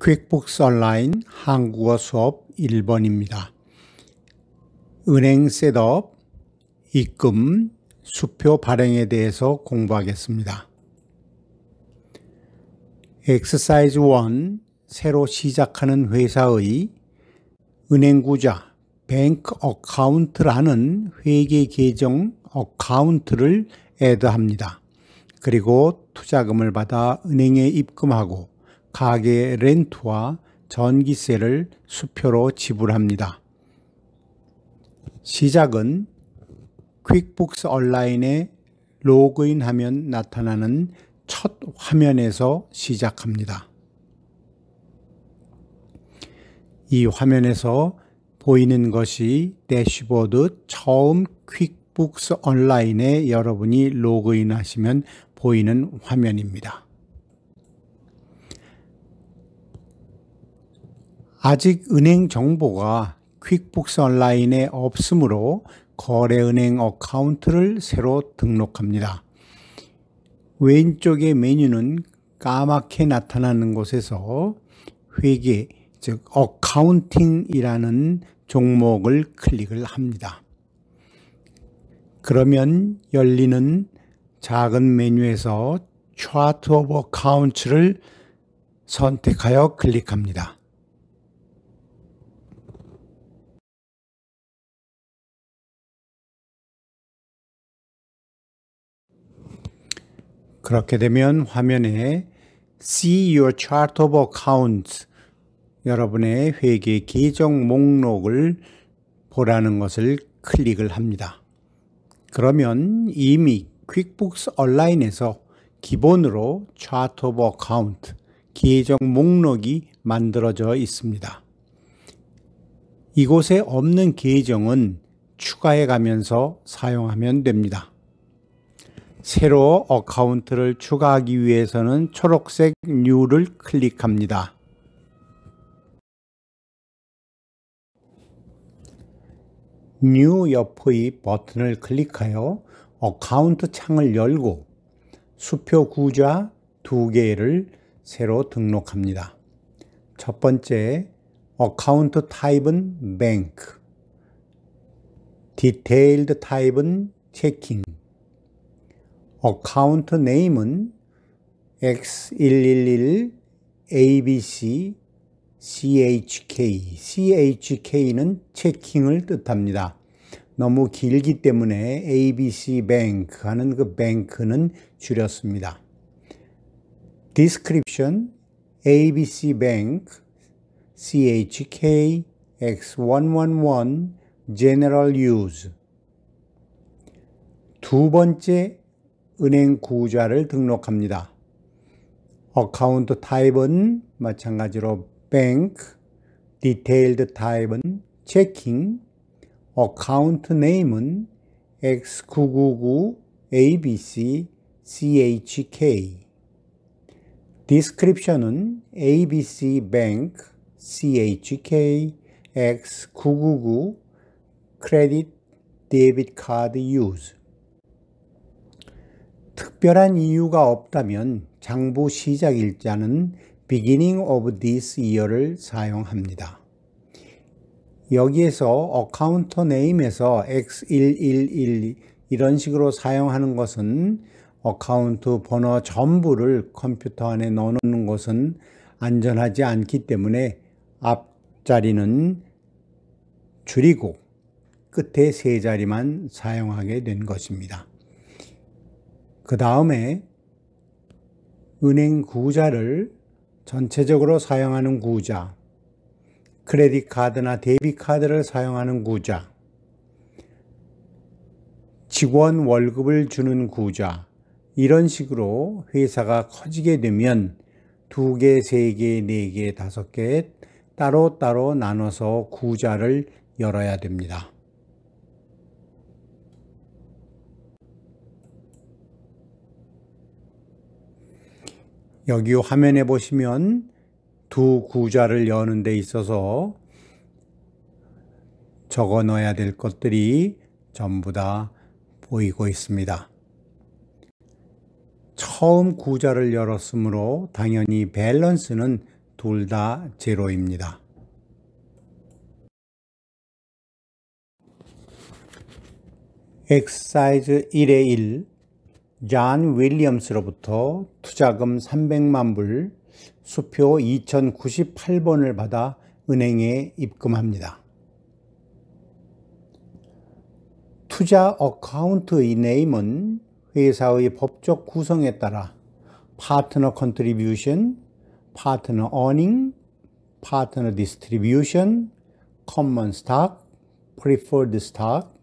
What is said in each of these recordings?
퀵북스 온라인 한국어 수업 1번입니다. 은행 셋업, 입금, 수표 발행에 대해서 공부하겠습니다. 엑서사이즈 1, 새로 시작하는 회사의 은행구자, 뱅크 어카운트라는 회계 계정 어카운트를 애드합니다. 그리고 투자금을 받아 은행에 입금하고 가게 렌트와 전기세를 수표로 지불합니다. 시작은 퀵북스 온라인에 로그인하면 나타나는 첫 화면에서 시작합니다. 이 화면에서 보이는 것이 대시보드 처음 퀵북스 온라인에 여러분이 로그인하시면 보이는 화면입니다. 아직 은행 정보가 퀵북스 온라인에 없으므로 거래은행 어카운트를 새로 등록합니다. 왼쪽의 메뉴는 까맣게 나타나는 곳에서 회계, 즉 어카운팅이라는 종목을 클릭을 합니다. 그러면 열리는 작은 메뉴에서 차트 오브 어카운트를 선택하여 클릭합니다. 그렇게 되면 화면에 See your chart of accounts, 여러분의 회계 계정 목록을 보라는 것을 클릭을 합니다. 그러면 이미 퀵북스 온라인에서 기본으로 Chart of Account, 계정 목록이 만들어져 있습니다. 이곳에 없는 계정은 추가해 가면서 사용하면 됩니다. 새로 어카운트를 추가하기 위해서는 초록색 New를 클릭합니다. New 옆의 버튼을 클릭하여 어카운트 창을 열고 수표 구자 2개를 새로 등록합니다. 첫 번째, 어카운트 타입은 뱅크, 디테일드 타입은 체킹, 어카운트 네임은 X111 ABC CHK, CHK는 체킹을 뜻합니다. 너무 길기 때문에 ABC Bank 하는 그 뱅크는 줄였습니다. Description ABC Bank CHK X111 General Use. 두 번째 은행 구자를 등록합니다. 어카운트 타입은 마찬가지로 Bank, Detailed 타입은 Checking, 어카운트 네임은 X999 ABC CHK, Description은 ABC Bank CHK X999 Credit Debit Card Use. 특별한 이유가 없다면 장부 시작 일자는 Beginning of this year를 사용합니다. 여기에서 어카운트 네임에서 X111 이런 식으로 사용하는 것은 어카운트 번호 전부를 컴퓨터 안에 넣어놓는 것은 안전하지 않기 때문에 앞자리는 줄이고 끝에 세 자리만 사용하게 된 것입니다. 그 다음에 은행 구자를 전체적으로 사용하는 구자, 크레딧 카드나 데비트 카드를 사용하는 구자, 직원 월급을 주는 구자, 이런 식으로 회사가 커지게 되면 2개, 3개, 4개, 5개 따로따로 나눠서 구자를 열어야 됩니다. 여기 화면에 보시면 두 구자를 여는 데 있어서 적어 넣어야 될 것들이 전부 다 보이고 있습니다. 처음 구자를 열었으므로 당연히 밸런스는 둘 다 제로입니다. 엑사이즈 1의 1, 존 윌리엄스로부터 투자금 300만 불, 수표 2098번을 받아 은행에 입금합니다. 투자 어카운트의 네임은 회사의 법적 구성에 따라 파트너 컨트리뷰션, 파트너 어닝, 파트너 디스트리뷰션, 커먼 스탁, 프리퍼드 스탁,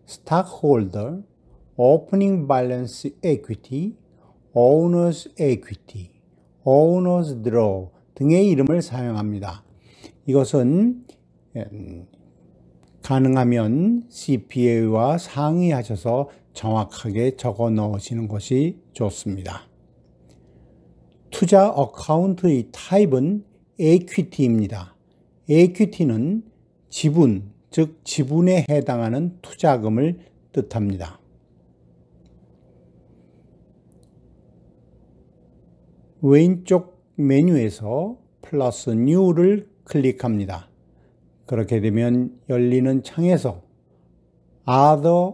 스탁홀더, 오프닝 밸런스 에퀴티, 오너스 에퀴티, 오너스 드로우 등의 이름을 사용합니다. 이것은 가능하면 CPA와 상의하셔서 정확하게 적어 넣으시는 것이 좋습니다. 투자 어카운트의 타입은 equity입니다. equity는 지분, 즉 지분에 해당하는 투자금을 뜻합니다. 왼쪽 메뉴에서 플러스 New를 클릭합니다. 그렇게 되면 열리는 창에서 Other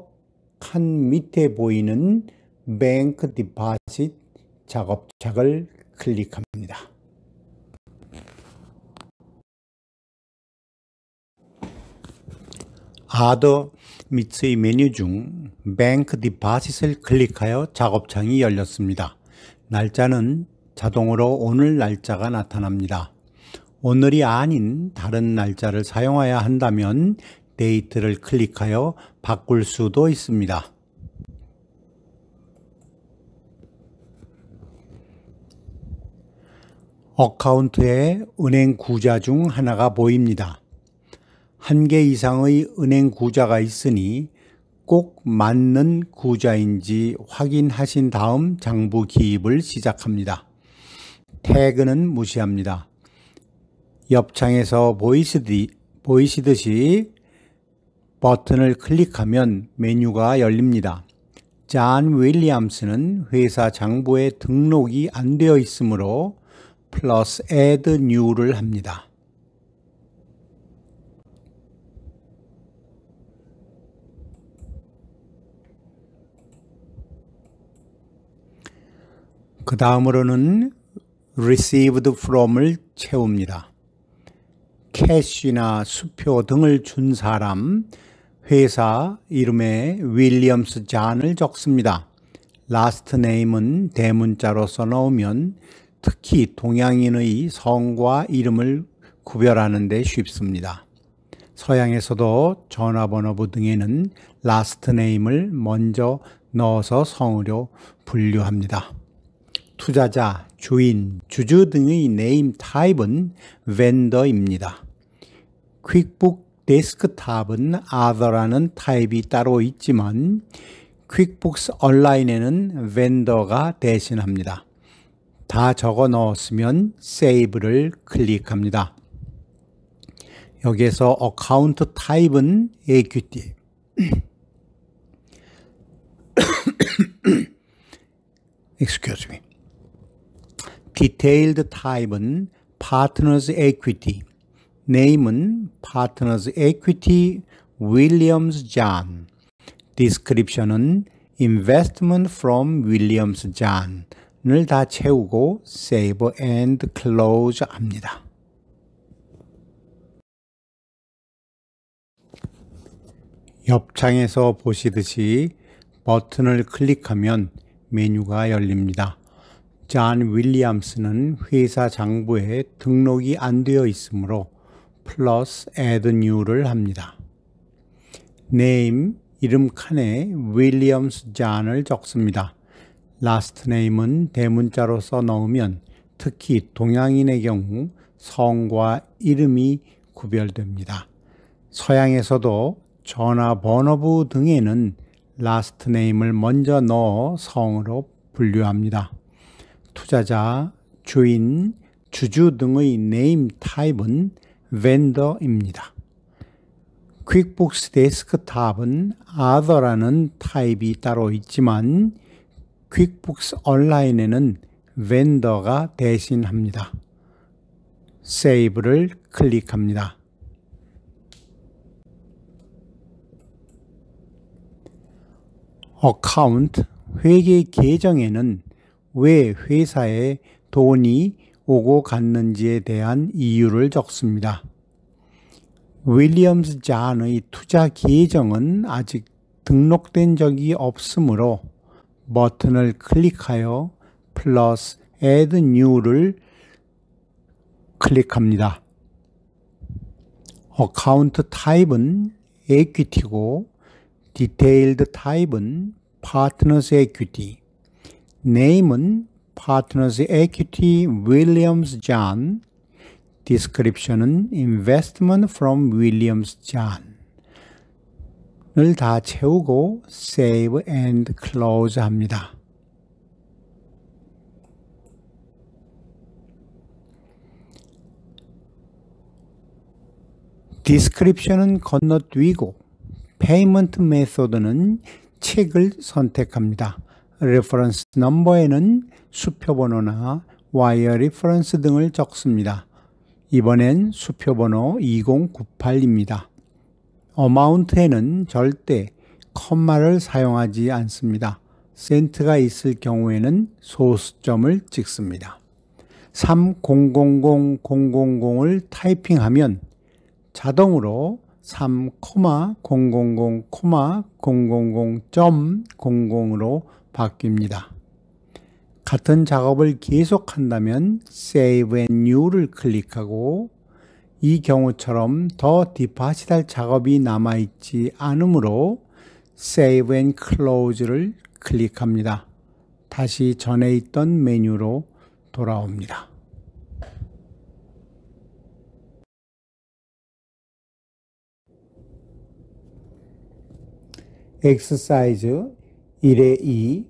칸 밑에 보이는 Bank Deposit 작업창을 클릭합니다. Other 밑의 메뉴 중 Bank Deposit을 클릭하여 작업창이 열렸습니다. 날짜는 자동으로 오늘 날짜가 나타납니다. 오늘이 아닌 다른 날짜를 사용해야 한다면 데이트를 클릭하여 바꿀 수도 있습니다. 어카운트에 은행 구자 중 하나가 보입니다. 한 개 이상의 은행 구자가 있으니 꼭 맞는 구자인지 확인하신 다음 장부 기입을 시작합니다. 태그는 무시합니다. 옆창에서 보이시듯이 버튼을 클릭하면 메뉴가 열립니다. 존 윌리엄스는 회사 장부에 등록이 안 되어 있으므로 플러스 add new를 합니다. 그 다음으로는 received from을 채웁니다. 캐시나 수표 등을 준 사람, 회사 이름에 윌리엄스 존을 적습니다. last name은 대문자로 써놓으면 특히 동양인의 성과 이름을 구별하는 데 쉽습니다. 서양에서도 전화번호 등에는 last name을 먼저 넣어서 성으로 분류합니다. 투자자, 주인, 주주 등의 네임 타입은 vendor입니다. 퀵북 데스크탑은 other라는 타입이 따로 있지만 퀵북스 온라인에는 vendor가 대신합니다. 다 적어 넣었으면 save를 클릭합니다. 여기에서 어카운트 타입은 equity, excuse me. Detailed 타입은 Partners Equity, Name은 Partners Equity Williams John, Description은 Investment from Williams John을 다 채우고 Save and Close 합니다. 옆창에서 보시듯이 버튼을 클릭하면 메뉴가 열립니다. 존 윌리엄스는 회사 장부에 등록이 안 되어 있으므로 플러스 add new를 합니다. name, 이름 칸에 윌리엄스 존을 적습니다. last name은 대문자로 써 넣으면 특히 동양인의 경우 성과 이름이 구별됩니다. 서양에서도 전화번호부 등에는 last name을 먼저 넣어 성으로 분류합니다. 투자자, 주인, 주주 등의 네임 타입은 vendor입니다. 퀵북스 데스크탑은 other라는 타입이 따로 있지만 퀵북스 온라인에는 vendor가 대신합니다. Save를 클릭합니다. 어카운트 회계 계정에는 왜 회사에 돈이 오고 갔는지에 대한 이유를 적습니다. 윌리엄스 잔의 투자 계정은 아직 등록된 적이 없으므로 버튼을 클릭하여 플러스 Add New를 클릭합니다. 어카운트 타입은 Equity고 Detailed 타입은 Partners Equity, Name은 Partners Equity Williams John, Description은 Investment from Williams John 을 다 채우고 Save and Close 합니다. Description은 건너뛰고 Payment Method는 책을 선택합니다. Reference Number에는 수표번호나 Wire Reference 등을 적습니다. 이번엔 수표번호 2098입니다. Amount에는 절대 컴마를 사용하지 않습니다. 센트가 있을 경우에는 소수점을 찍습니다. 3000000을 타이핑하면 자동으로 3,000,000.00으로 바뀝니다. 같은 작업을 계속한다면 Save and New를 클릭하고 이 경우처럼 더 디파짓할 작업이 남아있지 않으므로 Save and Close를 클릭합니다. 다시 전에 있던 메뉴로 돌아옵니다. 엑서사이즈 1의 2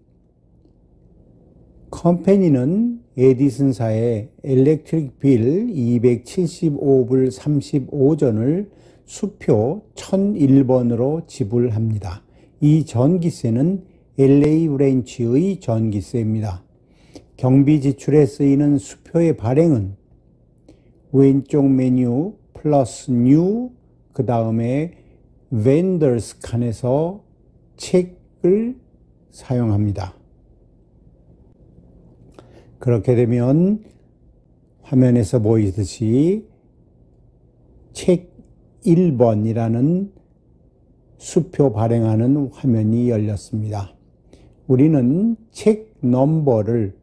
컴퍼니는 에디슨사에 일렉트릭 빌 275불 35전을 수표 1001번으로 지불합니다. 이 전기세는 LA 브랜치의 전기세입니다. 경비 지출에 쓰이는 수표의 발행은 왼쪽 메뉴 플러스 뉴 그 다음에 vendors 칸에서 책을 사용합니다. 그렇게 되면 화면에서 보이듯이 책 1번이라는 수표 발행하는 화면이 열렸습니다. 우리는 책 넘버를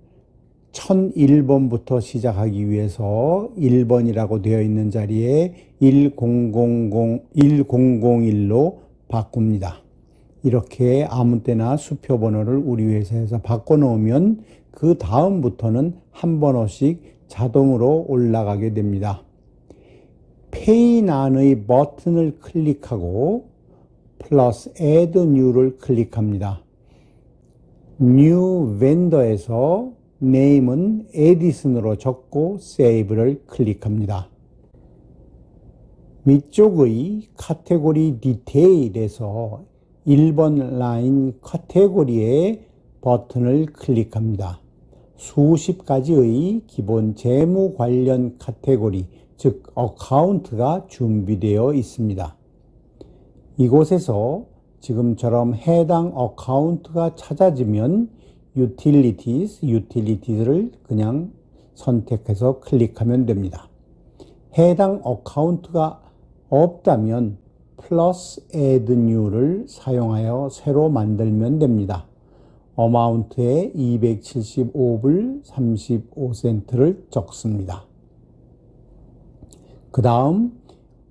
1001번부터 시작하기 위해서 1번이라고 되어 있는 자리에 1001로 바꿉니다. 이렇게 아무 때나 수표 번호를 우리 회사에서 바꿔 놓으면 그 다음부터는 한 번호씩 자동으로 올라가게 됩니다. 페이난의 버튼을 클릭하고 플러스 Add New를 클릭합니다. New Vendor에서 Name은 에디슨으로 적고 Save를 클릭합니다. 위쪽의 카테고리 디테일에서 1번 라인 카테고리에 버튼을 클릭합니다. 수십 가지의 기본 재무 관련 카테고리, 즉 어카운트가 준비되어 있습니다. 이곳에서 지금처럼 해당 어카운트가 찾아지면 Utilities를 그냥 선택해서 클릭하면 됩니다. 해당 어카운트가 없다면 플러스 Add New를 사용하여 새로 만들면 됩니다. 어마운트에 275불 35센트를 적습니다. 그 다음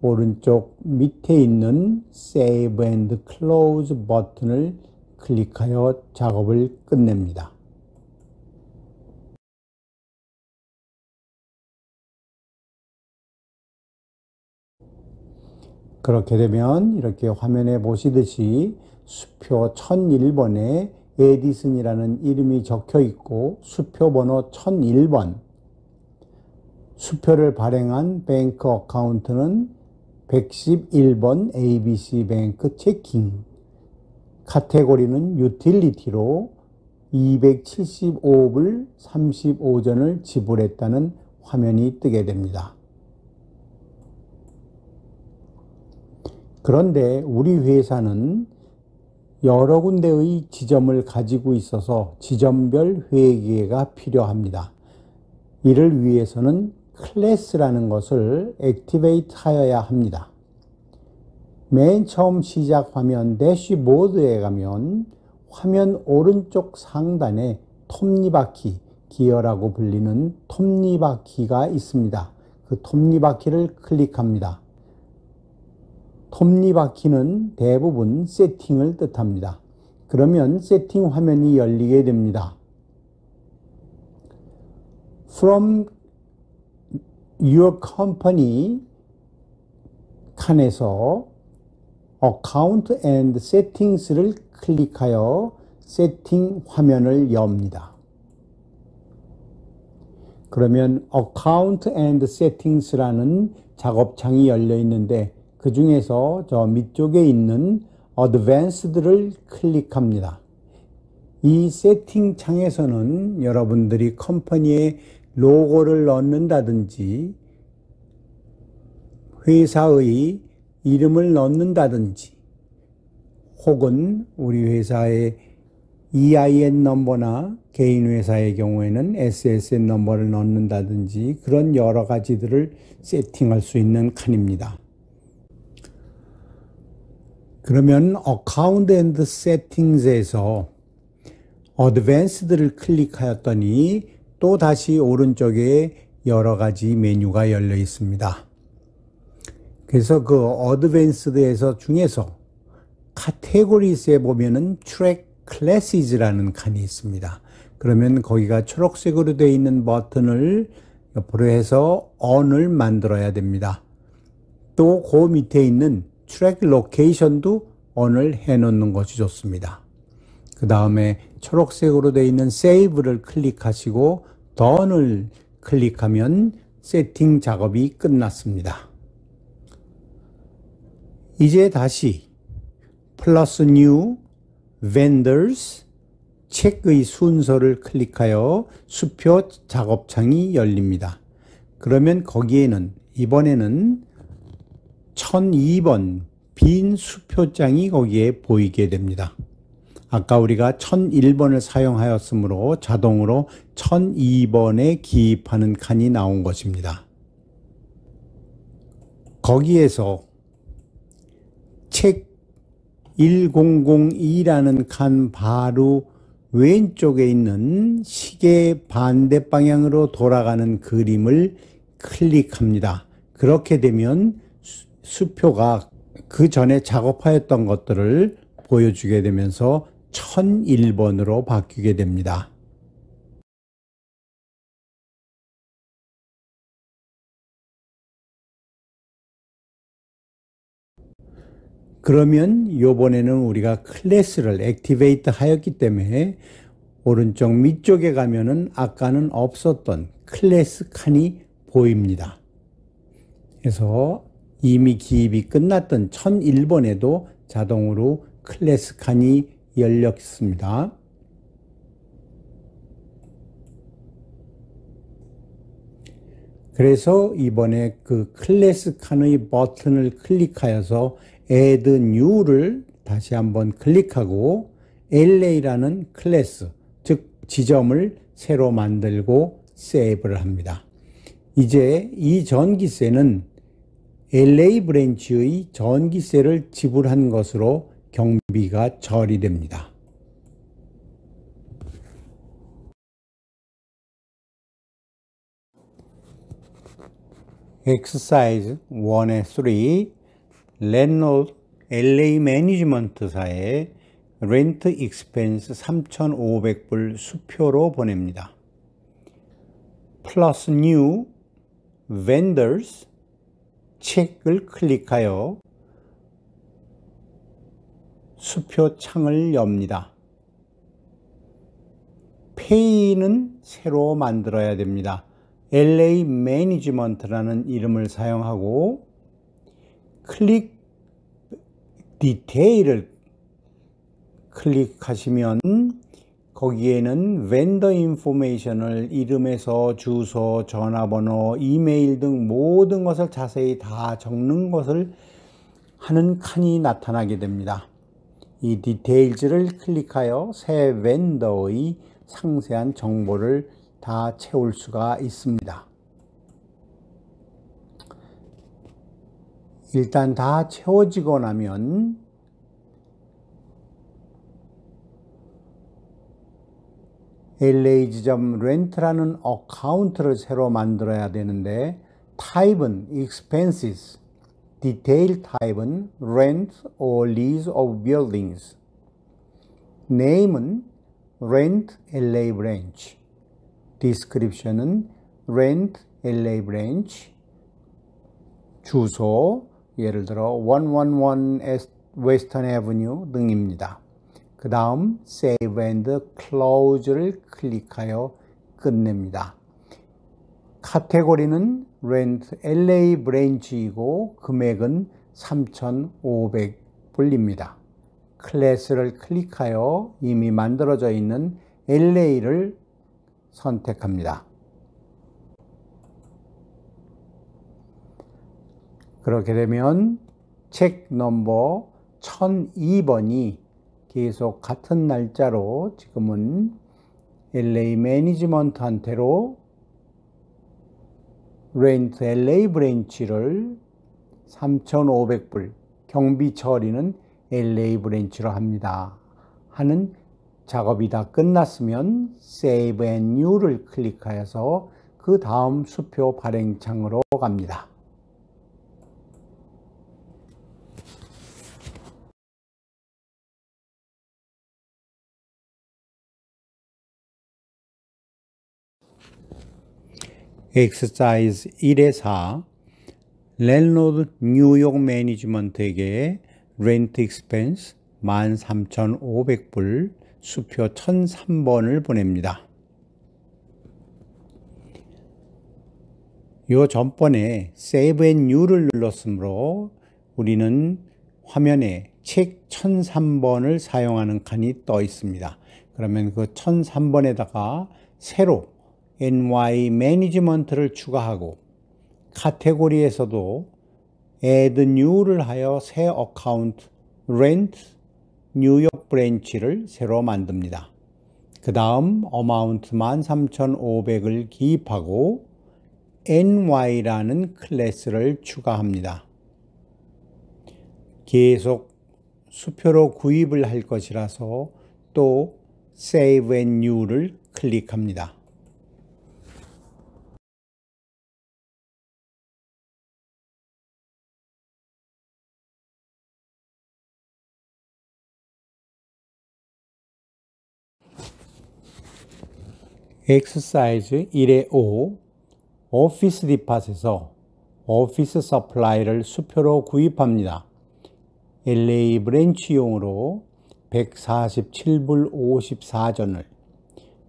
오른쪽 밑에 있는 Save and Close 버튼을 클릭하여 작업을 끝냅니다. 그렇게 되면 이렇게 화면에 보시듯이 수표 1001번에 에디슨이라는 이름이 적혀 있고 수표 번호 1001번, 수표를 발행한 뱅크 어카운트는 111번 ABC뱅크 체킹, 카테고리는 유틸리티로 275불 35전을 지불했다는 화면이 뜨게 됩니다. 그런데 우리 회사는 여러 군데의 지점을 가지고 있어서 지점별 회계가 필요합니다. 이를 위해서는 클래스라는 것을 액티베이트 하여야 합니다. 맨 처음 시작 화면 대시보드에 가면 화면 오른쪽 상단에 톱니바퀴, 기어라고 불리는 톱니바퀴가 있습니다. 그 톱니바퀴를 클릭합니다. 톱니바퀴는 대부분 세팅을 뜻합니다. 그러면 세팅 화면이 열리게 됩니다. From your company 칸에서 Account and Settings를 클릭하여 세팅 화면을 엽니다. 그러면 Account and Settings라는 작업창이 열려 있는데 그 중에서 저 밑쪽에 있는 Advanced를 클릭합니다. 이 세팅 창에서는 여러분들이 컴퍼니의 로고를 넣는다든지 회사의 이름을 넣는다든지 혹은 우리 회사의 EIN 넘버나 개인 회사의 경우에는 SSN 넘버를 넣는다든지 그런 여러 가지들을 세팅할 수 있는 칸입니다. 그러면 Account and Settings에서 Advanced를 클릭하였더니 또 다시 오른쪽에 여러 가지 메뉴가 열려 있습니다. 그래서 그 Advanced에서 중에서 Categories에 보면은 Track Classes라는 칸이 있습니다. 그러면 거기가 초록색으로 되어 있는 버튼을 옆으로 해서 On을 만들어야 됩니다. 또 그 밑에 있는 트랙 로케이션도 ON을 해놓는 것이 좋습니다. 그 다음에 초록색으로 되어 있는 Save를 클릭하시고 Done을 클릭하면 세팅 작업이 끝났습니다. 이제 다시 플러스 New, Vendors, 체크의 순서를 클릭하여 수표 작업창이 열립니다. 그러면 거기에는 이번에는 1002번 빈 수표장이 거기에 보이게 됩니다. 아까 우리가 1001번을 사용하였으므로 자동으로 1002번에 기입하는 칸이 나온 것입니다. 거기에서 책 1002라는 칸 바로 왼쪽에 있는 시계 반대 방향으로 돌아가는 그림을 클릭합니다. 그렇게 되면 수표가 그 전에 작업하였던 것들을 보여주게 되면서 1001번으로 바뀌게 됩니다. 그러면 이번에는 우리가 클래스를 액티베이트 하였기 때문에 오른쪽 밑쪽에 가면은 아까는 없었던 클래스 칸이 보입니다. 그래서 이미 기입이 끝났던 1001번에도 자동으로 클래스 칸이 열렸습니다. 그래서 이번에 그 클래스 칸의 버튼을 클릭하여서 Add New를 다시 한번 클릭하고 LA라는 클래스, 즉 지점을 새로 만들고 세이브를 합니다. 이제 이 전기세는 LA 브랜치의 전기세를 지불한 것으로 경비가 처리됩니다. Exercise 1의 3 랜노드 LA 매니지먼트사에 렌트 익스펜스 3,500불 수표로 보냅니다. 플러스 뉴 vendors 책을 클릭하여 수표 창을 엽니다. 페이는 새로 만들어야 됩니다. LA 매니지먼트라는 이름을 사용하고 클릭 디테일을 클릭하시면 거기에는 벤더 인포메이션을 이름에서 주소, 전화번호, 이메일 등 모든 것을 자세히 다 적는 것을 하는 칸이 나타나게 됩니다. 이 디테일즈를 클릭하여 새 vendor의 상세한 정보를 다 채울 수가 있습니다. 일단 다 채워지고 나면 LAG.rent라는 어카운트를 새로 만들어야 되는데 타입은 expenses, 디테일 타입은 rent or lease of buildings, name은 rent LA branch, description은 rent LA branch, 주소 예를 들어 111 Western Avenue 등입니다. 그 다음 Save and Close를 클릭하여 끝냅니다. 카테고리는 Rent LA 브랜치이고 금액은 3,500불입니다. 클래스를 클릭하여 이미 만들어져 있는 LA를 선택합니다. 그렇게 되면 책 넘버 1002번이 계속 같은 날짜로 지금은 LA 매니지먼트한테로 렌트 LA 브랜치를 3,500불, 경비 처리는 LA 브랜치로 합니다. 하는 작업이 다 끝났으면 Save and New를 클릭하여서 그 다음 수표 발행창으로 갑니다. 엑서사이즈 1의 4 랜로드 뉴욕 매니지먼트에게 렌트 익스펜스 13,500불 수표 1003번을 보냅니다. 요 전번에 Save and New를 눌렀으므로 우리는 화면에 책 1003번을 사용하는 칸이 떠 있습니다. 그러면 그 1003번에다가 새로 NY 매니지먼트를 추가하고 카테고리에서도 Add New를 하여 새 어카운트 Rent 뉴욕 브랜치를 새로 만듭니다. 그 다음 어마운트 13,500을 기입하고 NY라는 클래스를 추가합니다. 계속 수표로 구입을 할 것이라서 또 Save and New를 클릭합니다. 엑서사이즈 1의 5 오피스 디팟에서 오피스 서플라이를 수표로 구입합니다. LA 브랜치용으로 147불 54전을,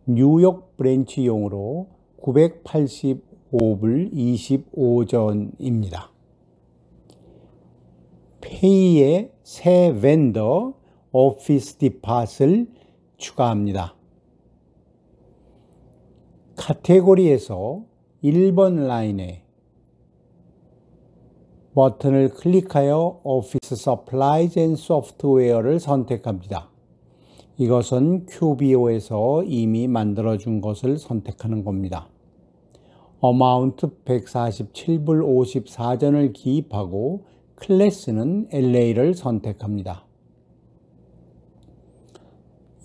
뉴욕 브랜치용으로 985불 25전입니다. 페이에 새 vendor 오피스 디팟을 추가합니다. 카테고리에서 1번 라인에 버튼을 클릭하여 Office Supplies and Software를 선택합니다. 이것은 QBO에서 이미 만들어준 것을 선택하는 겁니다. 어마운트 147불 54전을 기입하고 클래스는 LA를 선택합니다.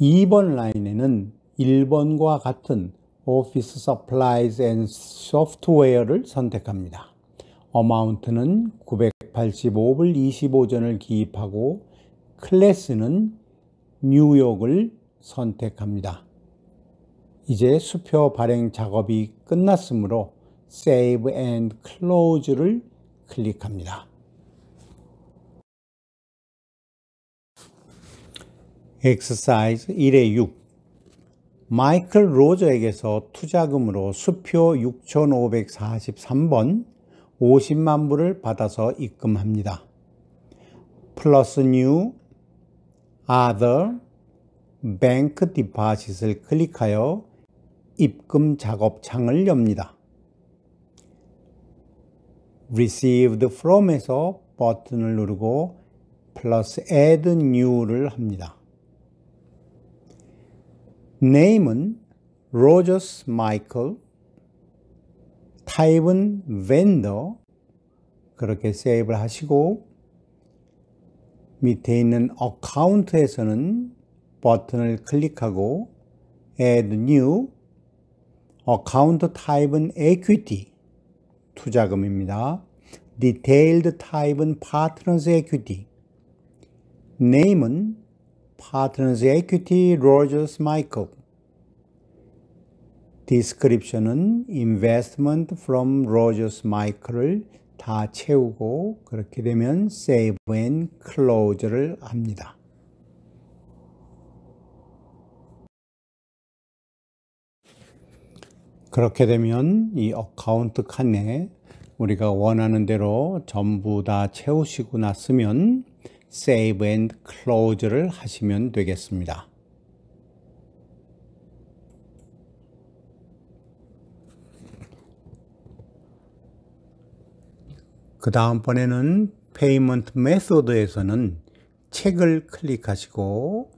2번 라인에는 1번과 같은 Office Supplies and Software를 선택합니다. 어마운트는 985불 25전을 기입하고 클래스는 뉴욕을 선택합니다. 이제 수표 발행 작업이 끝났으므로 Save and Close를 클릭합니다. 엑서사이즈 1의 6 마이클 로저에게서 투자금으로 수표 6,543번 50만 불을 받아서 입금합니다. 플러스 뉴 Other Bank Deposit을 클릭하여 입금 작업 창을 엽니다. Received from에서 버튼을 누르고 플러스 add new를 합니다. name은 Rogers Michael, 타입은 vendor, 그렇게 세이브를 하시고 밑에 있는 account에서는 버튼을 클릭하고 add new, account 타입은 equity, 투자금입니다. detailed 타입은 partners equity, name은 partners equity Rogers Michael, description은 investment from Rogers Michael을 다 채우고 그렇게 되면 save and close를 합니다. 그렇게 되면 이 어카운트 칸에 우리가 원하는 대로 전부 다 채우시고 났으면 Save and Close를 하시면 되겠습니다. 그 다음번에는 Payment Method에서는 책을 클릭하시고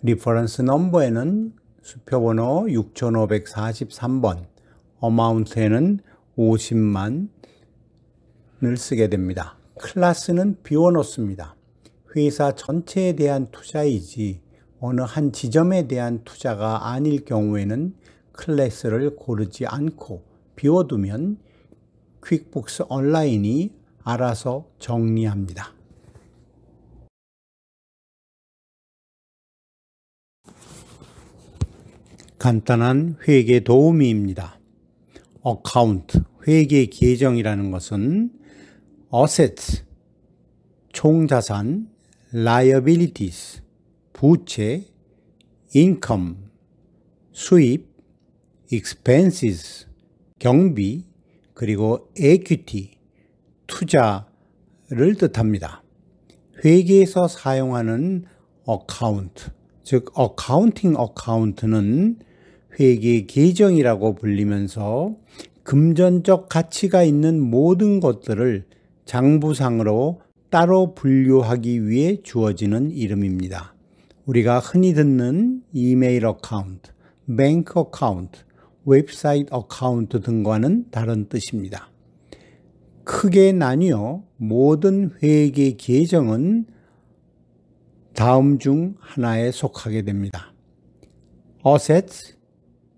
Reference Number에는 수표번호 6543번, 어마운트에는 50만을 쓰게 됩니다. 클래스는 비워놓습니다. 회사 전체에 대한 투자이지 어느 한 지점에 대한 투자가 아닐 경우에는 클래스를 고르지 않고 비워두면 퀵북스 온라인이 알아서 정리합니다. 간단한 회계 도우미입니다. 어카운트, 회계 계정이라는 것은 assets, 총자산, liabilities, 부채, income, 수입, expenses, 경비, 그리고 equity, 투자를 뜻합니다. 회계에서 사용하는 어카운트, 즉 어카운팅 어카운트는 회계 계정이라고 불리면서 금전적 가치가 있는 모든 것들을 장부상으로 따로 분류하기 위해 주어지는 이름입니다. 우리가 흔히 듣는 이메일 어카운트, 뱅크 어카운트, 웹사이트 어카운트 등과는 다른 뜻입니다. 크게 나뉘어 모든 회계 계정은 다음 중 하나에 속하게 됩니다. assets,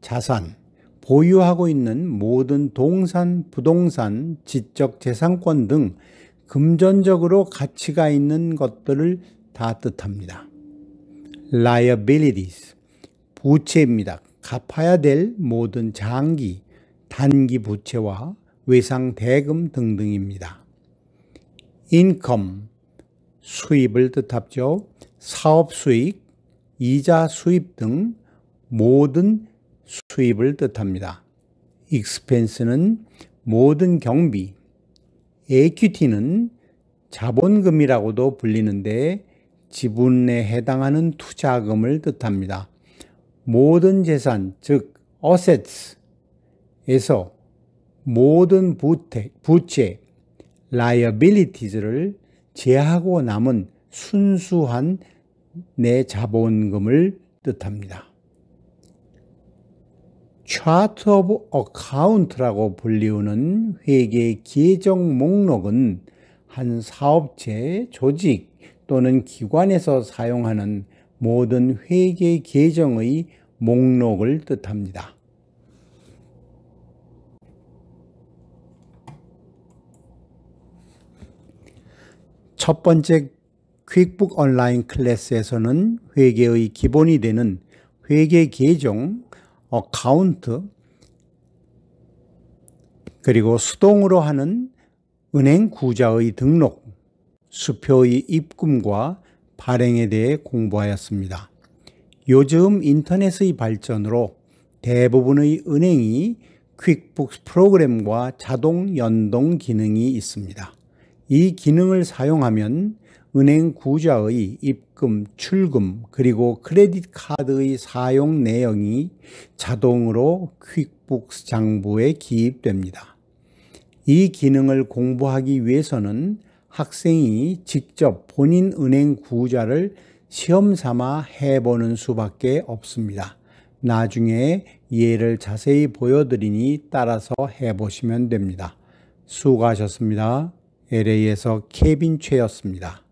자산, 보유하고 있는 모든 동산, 부동산, 지적 재산권 등 금전적으로 가치가 있는 것들을 다 뜻합니다. liabilities, 부채입니다. 갚아야 될 모든 장기, 단기 부채와 외상 대금 등등입니다. income, 수입을 뜻하죠. 사업 수익, 이자 수입 등 모든 수입을 뜻합니다. expense는 모든 경비, equity는 자본금이라고도 불리는데 지분에 해당하는 투자금을 뜻합니다. 모든 재산, 즉 assets에서 모든 부채, liabilities를 제하고 남은 순수한 내 자본금을 뜻합니다. Chart of Account라고 불리우는 회계 계정 목록은 한 사업체, 조직 또는 기관에서 사용하는 모든 회계 계정의 목록을 뜻합니다. 첫 번째 퀵북 온라인 클래스에서는 회계의 기본이 되는 회계 계정, 어카운트, 그리고 수동으로 하는 은행 구자의 등록, 수표의 입금과 발행에 대해 공부하였습니다. 요즘 인터넷의 발전으로 대부분의 은행이 퀵북스 프로그램과 자동 연동 기능이 있습니다. 이 기능을 사용하면 은행 구자의 입금, 출금, 그리고 크레딧 카드의 사용 내용이 자동으로 퀵북스 장부에 기입됩니다. 이 기능을 공부하기 위해서는 학생이 직접 본인 은행 구자를 시험 삼아 해보는 수밖에 없습니다. 나중에 예를 자세히 보여드리니 따라서 해보시면 됩니다. 수고하셨습니다. LA에서 케빈 최였습니다.